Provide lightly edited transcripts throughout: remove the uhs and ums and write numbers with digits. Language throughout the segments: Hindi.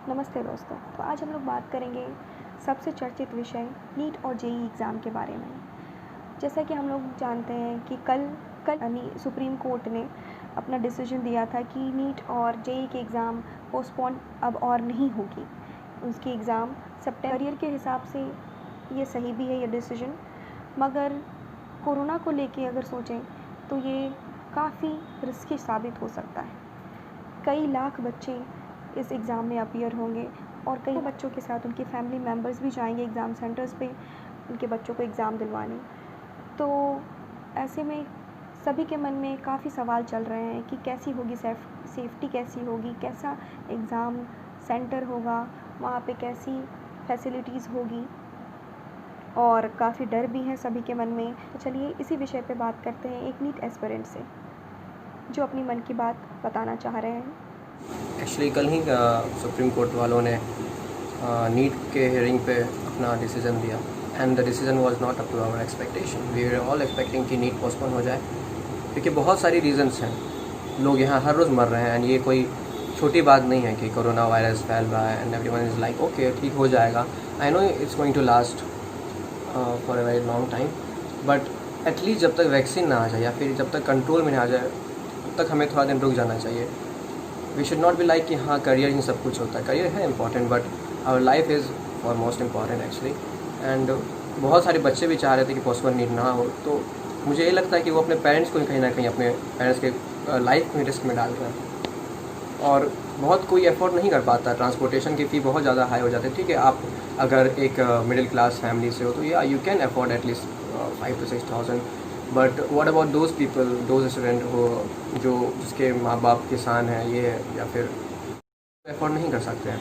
नमस्ते दोस्तों। तो आज हम लोग बात करेंगे सबसे चर्चित विषय नीट और जेईई एग्ज़ाम के बारे में। जैसा कि हम लोग जानते हैं कि कल यानी सुप्रीम कोर्ट ने अपना डिसीजन दिया था कि नीट और जेईई के एग्ज़ाम पोस्टपोन अब और नहीं होगी। उसकी एग्ज़ाम सितंबर के हिसाब से ये सही भी है ये डिसीजन, मगर कोरोना को लेके अगर सोचें तो ये काफ़ी रिस्की साबित हो सकता है। कई लाख बच्चे इस एग्ज़ाम में अपीयर होंगे और कई बच्चों के साथ उनके फैमिली मेम्बर्स भी जाएंगे एग्ज़ाम सेंटर्स पे उनके बच्चों को एग्ज़ाम दिलवाने। तो ऐसे में सभी के मन में काफ़ी सवाल चल रहे हैं कि कैसी होगी सेफ्टी कैसी होगी, कैसा एग्ज़ाम सेंटर होगा, वहाँ पे कैसी फैसिलिटीज़ होगी, और काफ़ी डर भी है सभी के मन में। तो चलिए इसी विषय पे बात करते हैं एक नीट एस्पिरेंट से जो अपनी मन की बात बताना चाह रहे हैं। एक्चुअली कल ही सुप्रीम कोर्ट वालों ने नीट के हियरिंग पे अपना डिसीजन दिया and the decision was not up to our expectation. We were all expecting कि नीट पोस्टपोन हो जाए, क्योंकि बहुत सारी रीजंस हैं। लोग यहाँ हर रोज़ मर रहे हैं एंड ये कोई छोटी बात नहीं है कि कोरोना वायरस फैल रहा है and everyone is like okay ठीक हो जाएगा। I know it's going to last for a very long time, but at least जब तक वैक्सीन ना आ जाए या फिर जब तक कंट्रोल में ना आ जाए तब तक हमें थोड़ा दिन रुक जाना चाहिए। We should not be like कि हाँ करियर ही सब कुछ होता है। करियर है important but our life is foremost important actually. And बहुत सारे बच्चे भी चाह रहे थे कि पोस्टपोन नीट ना हो, तो मुझे ये लगता है कि वो अपने पेरेंट्स को कहीं ना कहीं अपने पेरेंट्स के लाइफ को रिस्क में डाल रहे हैं। और बहुत कोई एफोर्ड नहीं कर पाता, ट्रांसपोर्टेशन की फ़ी बहुत ज़्यादा हाई हो जाती है। ठीक है, आप अगर एक मिडिल क्लास फैमिली से हो तो या you can afford at least 5 to 6,000, but what about those people, those student हो जो जिसके माँ बाप किसान हैं ये है या फिर अफोर्ड नहीं कर सकते हैं।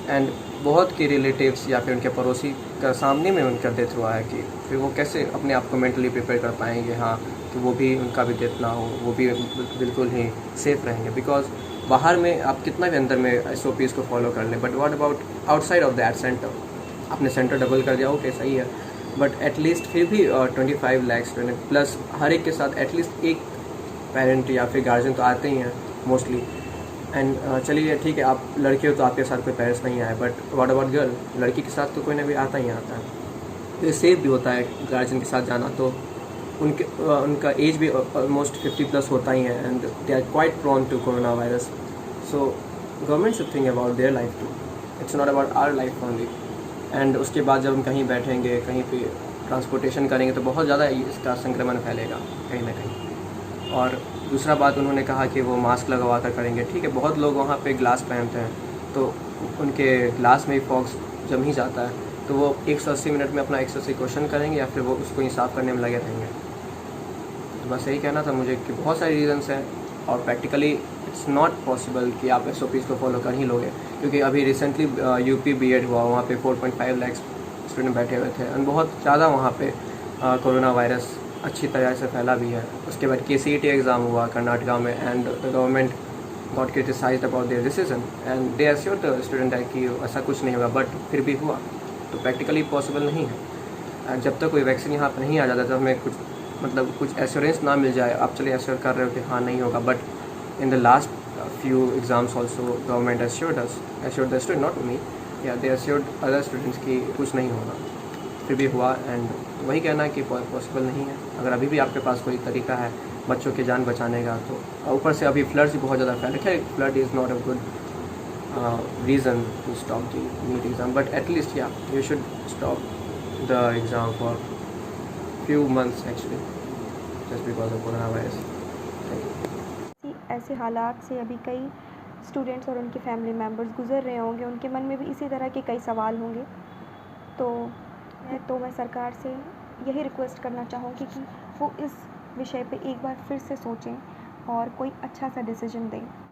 एंड बहुत के रिलेटिव्स या फिर उनके पड़ोसी का सामने में उनका डेथ हुआ है कि फिर वो कैसे अपने आप को मेंटली प्रिपेयर कर पाएंगे हाँ कि वो भी उनका भी डेथ ना हो, वो भी बिल्कुल ही सेफ़ रहेंगे। बिकॉज बाहर में आप कितना भी अंदर में SOPs को फॉलो कर लें, but what about outside of that centre. आपने सेंटर डबल कर दिया, ओके सही है, बट एटलीस्ट फिर भी 25 लाख स्टूडेंट प्लस हर एक के साथ एटलीस्ट एक पेरेंट या फिर गार्जियन तो आते ही हैं मोस्टली। एंड चलिए ठीक है, आप लड़के हो तो आपके साथ कोई पेरेंट्स नहीं आए, बट व्हाट अबाउट गर्ल, लड़की के साथ तो कोई ना कोई आता ही आता है। तो ये सेफ भी होता है गार्जियन के साथ जाना, तो उनका एज भी ऑलमोस्ट 50+ होता ही है and they are quite prone to corona virus. So government should think about their life too, it's not about our life only. And उसके बाद जब हम कहीं बैठेंगे, कहीं पे ट्रांसपोर्टेशन करेंगे तो बहुत ज़्यादा इसका संक्रमण फैलेगा कहीं ना कहीं। और दूसरा बात उन्होंने कहा कि वो मास्क लगवा कर करेंगे। ठीक है, बहुत लोग वहाँ पे ग्लास पहनते हैं तो उनके ग्लास में ही फॉक्स जम ही जाता है, तो वो 180 मिनट में अपना 180 क्वेश्चन करेंगे या फिर वो उसको ही साफ़ करने में लगे रहेंगे। तो बस यही कहना था मुझे कि बहुत सारी रीज़न्स हैं और प्रैक्टिकली इट्स नॉट पॉसिबल कि आप SOPs को फॉलो कर ही लोगे, क्योंकि अभी रिसेंटली UP BEd हुआ, वहाँ पे 4.5 लाख स्टूडेंट बैठे हुए थे एंड बहुत ज़्यादा वहाँ पे कोरोना वायरस अच्छी तरह से फैला भी है। उसके बाद KCET एग्ज़ाम हुआ कर्नाटका में and the government got criticised about their decision and they assured the student है कि ऐसा कुछ नहीं होगा, बट फिर भी हुआ। तो प्रैक्टिकली पॉसिबल नहीं है। जब तक कोई वैक्सीन यहाँ पर नहीं आ जाता तब हमें कुछ एश्योरेंस ना मिल जाए। आप चलिए एश्योर कर रहे हो कि हाँ नहीं होगा, but in the last few exams also government assured the student, not me, या दे एश्योर्ड अदर स्टूडेंट्स की कुछ नहीं होगा, फिर भी हुआ। एंड वही कहना है कि पॉसिबल नहीं है। अगर अभी भी आपके पास कोई तरीका है बच्चों की जान बचाने का तो ऊपर से अभी फ्लड्स भी बहुत ज़्यादा फैले। खैर flood is not a good reason to stop the NEET exam, but at least yeah, you should stop the exam for few months actually, just because of coronavirus. Thank you. ऐसे हालात से अभी कई स्टूडेंट्स और उनके फैमिली मेम्बर्स गुजर रहे होंगे, उनके मन में भी इसी तरह के कई सवाल होंगे। तो मैं सरकार से यही रिक्वेस्ट करना चाहूँगी कि वो इस विषय पे एक बार फिर से सोचें और कोई अच्छा सा डिसीजन दें।